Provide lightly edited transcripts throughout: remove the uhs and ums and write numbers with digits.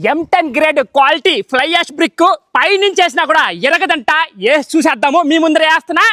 M10 grade quality fly ash brick పైనుంచి వేసినా కూడా ఎరగదంట. చూసేద్దాము మీ ముందర వేస్తున్నా.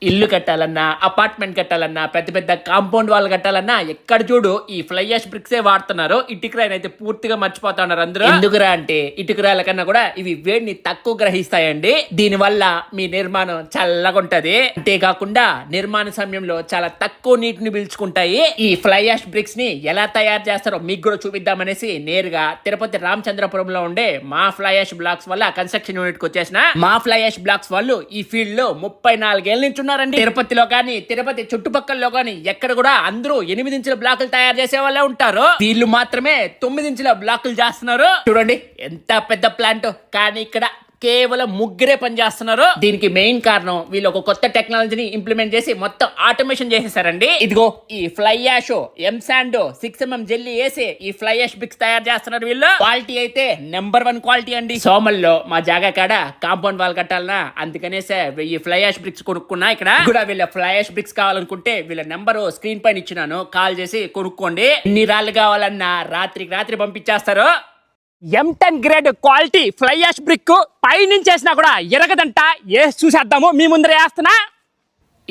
ఇల్లు కట్టాలన్నా, అపార్ట్మెంట్ కట్టాలన్నా, పెద్ద పెద్ద కాంపౌండ్ వాళ్ళు కట్టాలన్నా ఎక్కడ చూడు ఈ ఫ్లై యాష్ బ్రిక్సే వాడుతున్నారు. ఇటుకరాయిని అయితే పూర్తిగా మర్చిపోతున్నారు అందరూ. ఎందుకురా అంటే ఇటుకరాయిల కన్నా కూడా ఇవి వేడిని తక్కువ గ్రహిస్తాయండి. దీని వల్ల మీ నిర్మాణం చల్లగా ఉంటది. అంతేకాకుండా నిర్మాణ సమయంలో చాలా తక్కువ నీటిని పీల్చుకుంటాయి. ఈ ఫ్లై యాష్ బ్రిక్స్ ని ఎలా తయారు చేస్తారో మీకు కూడా చూపిద్దామనేసి నేరుగా తిరుపతి రామచంద్రపురంలో ఉండే మా ఫ్లై యాష్ బ్లాక్స్ వల్ల కన్స్ట్రక్షన్ యూనిట్ కి వచ్చేసిన. మా ఫ్లై యాష్ బ్లాక్స్ వాళ్ళు ఈ ఫీల్డ్ లో 34 ఏళ్ళ నుంచి ఉన్నారండి. తిరుపతిలో కానీ తిరుపతి చుట్టుపక్కల కానీ ఎక్కడ కూడా అందరూ 8 ఇంచుల బ్లాకులు తయారు చేసే వాళ్ళే ఉంటారు. వీళ్ళు మాత్రమే 9 ఇంచుల బ్లాకులు చేస్తున్నారు. చూడండి ఎంత పెద్ద ప్లాంట్, కానీ ఇక్కడ కేవలం ముగ్గురే పనిచేస్తున్నారు. దీనికి మెయిన్ కారణం వీళ్ళు ఒక కొత్త టెక్నాలజీని ఇంప్లిమెంట్ చేసి మొత్తం ఆటోమేషన్ చేసేసారండి. ఇదిగో ఈ ఫ్లై యాష్ ఎంసాండ్ 6mm జెల్లీ వేసి ఈ ఫ్లై యాష్ బ్రిక్స్ తయారు చేస్తున్నారు. వీళ్ళు క్వాలిటీ అయితే నెంబర్ 1 క్వాలిటీ అండి. సోమల్లో మా జాగా కాడ కాంపౌండ్ వాల్ కట్టాలన్నా అందుకనేసే ఈ ఫ్లై యాష్ బ్రిక్స్ కొనుక్కున్నా. ఇక్కడ కూడా వీళ్ళ ఫ్లై యాష్ బ్రిక్స్ కావాలనుకుంటే వీళ్ళ నెంబర్ స్క్రీన్ పైన ఇచ్చినాను, కాల్ చేసి కొనుక్కోండి. ఎన్ని రాళ్ళు కావాలన్నా రాత్రికి రాత్రి పంపించేస్తారు. M10 grade quality fly ash brick పైనుంచి వేసినా కూడా ఎరగదంట. చూసేద్దాము మీ ముందర వేస్తున్నా.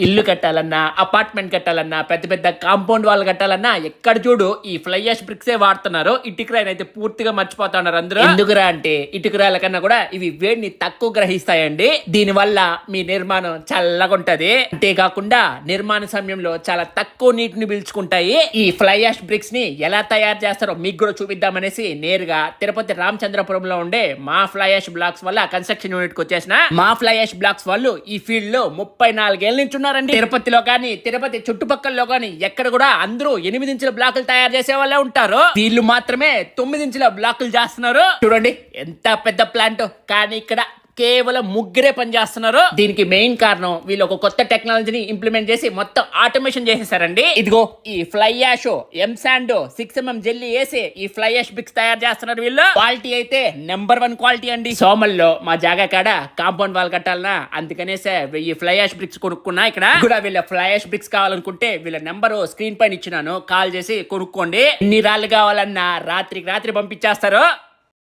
ఇల్లు కట్టాలన్నా, అపార్ట్మెంట్ కట్టాలన్నా, పెద్ద పెద్ద కాంపౌండ్ వాళ్ళు కట్టాలన్నా ఎక్కడ చూడు ఈ ఫ్లై యాష్ బ్రిక్సే వాడుతున్నారు. ఇటుకరాయిని అయితే పూర్తిగా మర్చిపోతున్నారు అందరూ. ఎందుకురా అంటే ఇటుకరాయిల కన్నా కూడా ఇవి వేడిని తక్కువ గ్రహిస్తాయండి. దీని వల్ల మీ నిర్మాణం చల్లగా ఉంటది. అంతేకాకుండా నిర్మాణ సమయంలో చాలా తక్కువ నీటిని పీల్చుకుంటాయి. ఈ ఫ్లై యాష్ బ్రిక్స్ ని ఎలా తయారు చేస్తారో మీకు కూడా చూపిద్దామనేసి నేరుగా తిరుపతి రామచంద్రపురంలో ఉండే మా ఫ్లై యాష్ బ్లాక్స్ వల్ల కన్స్ట్రక్షన్ యూనిట్ కి వచ్చేసిన. మా ఫ్లై యాష్ బ్లాక్స్ వాళ్ళు ఈ ఫీల్డ్ లో 34 ఏళ్ళ నుంచి తిరుపతిలో కానీ తిరుపతి చుట్టుపక్కల కానీ ఎక్కడ కూడా అందరూ 8 ఇంచుల బ్లాకులు తయారు చేసే వాళ్ళే ఉంటారు. వీళ్ళు మాత్రమే 9 ఇంచుల బ్లాకులు చేస్తున్నారు. చూడండి ఎంత పెద్ద ప్లాంట్, కానీ ఇక్కడ కేవలం ముగ్గురే పనిచేస్తున్నారు. దీనికి మెయిన్ కారణం వీళ్ళు ఒక కొత్త టెక్నాలజీని ఇంప్లిమెంట్ చేసి మొత్తం ఆటోమేషన్ చేసేసారండి. ఇదిగో ఈ ఫ్లై యాష్ ఎంసాండ్ 6mm జెల్లీ వేసి ఈ ఫ్లై యాష్ బ్రిక్స్ తయారు చేస్తున్నారు. వీళ్ళు క్వాలిటీ అయితే నెంబర్ 1 క్వాలిటీ అండి. సోమల్లో మా జాగా కాడ కాంపౌండ్ వాల్ కట్టాలన్నా అందుకనేసే ఈ ఫ్లై యాష్ బ్రిక్స్ కొనుక్కున్నా. ఇక్కడ కూడా వీళ్ళ ఫ్లై యాష్ బ్రిక్స్ కావాలనుకుంటే వీళ్ళ నెంబర్ స్క్రీన్ పైన ఇచ్చినాను, కాల్ చేసి కొనుక్కోండి. ఎన్ని రాళ్ళు కావాలన్నా రాత్రికి రాత్రి పంపించేస్తారు.